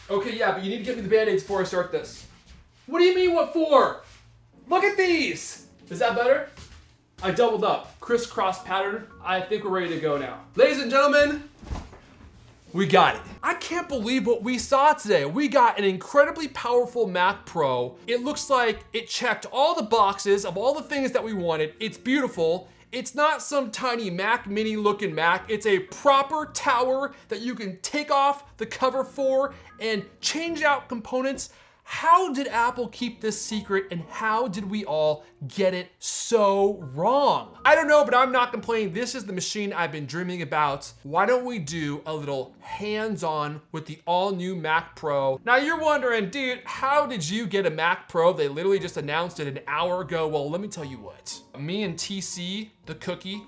Okay, yeah, but you need to get me the Band-Aids before I start this. What do you mean, what for? Look at these! Is that better? I doubled up. Crisscross pattern. I think we're ready to go now. Ladies and gentlemen, we got it. I can't believe what we saw today. We got an incredibly powerful Mac Pro. It looks like it checked all the boxes of all the things that we wanted. It's beautiful. It's not some tiny Mac Mini looking Mac. It's a proper tower that you can take off the cover for and change out components. How did Apple keep this secret, and how did we all get it so wrong? I don't know, but I'm not complaining. This is the machine I've been dreaming about. Why don't we do a little hands-on with the all-new Mac Pro? Now you're wondering, dude, how did you get a Mac Pro? They literally just announced it an hour ago. Well, let me tell you what. Me and TC, the cookie,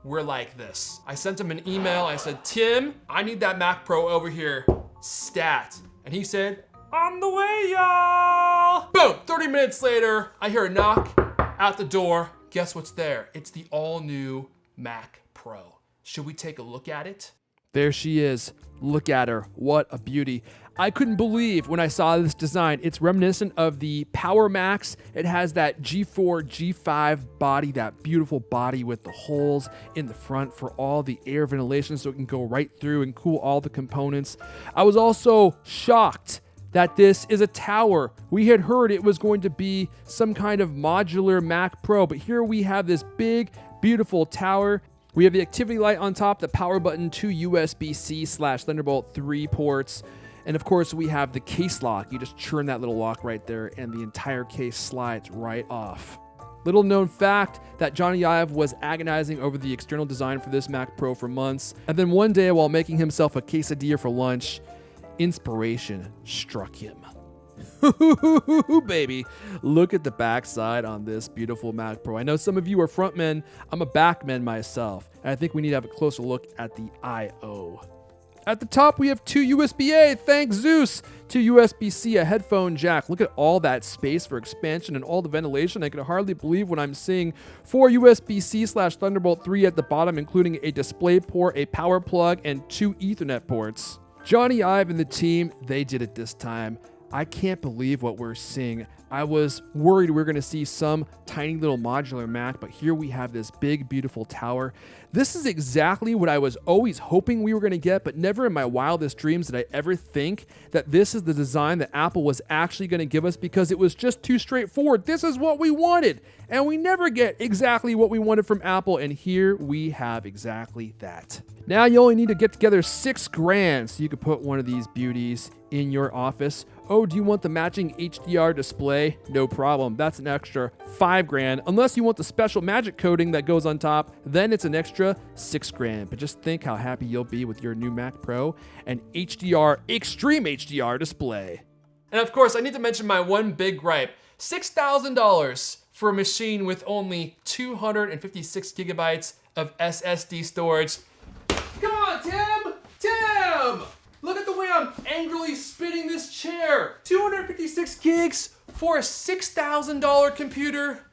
we're like this. I sent him an email. I said, Tim, I need that Mac Pro over here, stat. And he said, on the way, y'all! Boom, 30 minutes later, I hear a knock at the door. Guess what's there? It's the all-new Mac Pro. Should we take a look at it? There she is. Look at her. What a beauty. I couldn't believe when I saw this design. It's reminiscent of the Power Max. It has that G4, G5 body, that beautiful body with the holes in the front for all the air ventilation so it can go right through and cool all the components. I was also shocked that this is a tower. We had heard it was going to be some kind of modular Mac Pro, but here we have this big, beautiful tower. We have the activity light on top, the power button, 2 USB-C/Thunderbolt 3 ports, and of course we have the case lock. You just turn that little lock right there and the entire case slides right off. Little known fact that Johnny Ive was agonizing over the external design for this Mac Pro for months, and then one day while making himself a quesadilla for lunch, inspiration struck him. Baby, look at the backside on this beautiful Mac Pro. I know some of you are frontmen. I'm a backman myself, and I think we need to have a closer look at the I/O. At the top, we have 2 USB-A, thanks Zeus, 2 USB-C, a headphone jack. Look at all that space for expansion and all the ventilation. I can hardly believe when I'm seeing 4 USB-C/Thunderbolt 3 at the bottom, including a display port, a power plug, and 2 Ethernet ports. Johnny Ive and the team, they did it this time. I can't believe what we're seeing. I was worried we were going to see some tiny little modular Mac, but here we have this big, beautiful tower. This is exactly what I was always hoping we were going to get, but never in my wildest dreams did I ever think that this is the design that Apple was actually going to give us, because it was just too straightforward. This is what we wanted, and we never get exactly what we wanted from Apple, and here we have exactly that. Now you only need to get together $6,000 so you can put one of these beauties in your office. Oh, do you want the matching HDR display? No problem. That's an extra $5,000. Unless you want the special magic coating that goes on top, then it's an extra $6,000. But just think how happy you'll be with your new Mac Pro and HDR, extreme HDR display. And of course, I need to mention my one big gripe. $6,000 for a machine with only 256 gigabytes of SSD storage. Come on, Tim! Tim! Look at the way I'm angrily spinning this chair. 256 gigs for a $6,000 computer.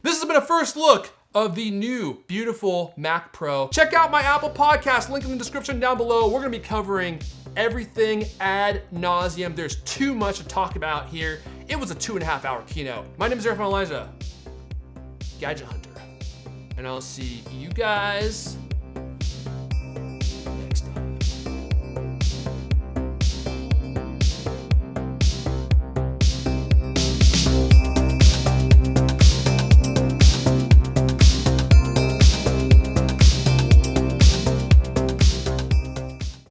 This has been a first look of the new, beautiful Mac Pro. Check out my Apple podcast, link in the description down below. We're gonna be covering everything ad nauseum. There's too much to talk about here. It was a 2.5-hour keynote. My name is Erfon Elijah, Gadget Hunter, and I'll see you guys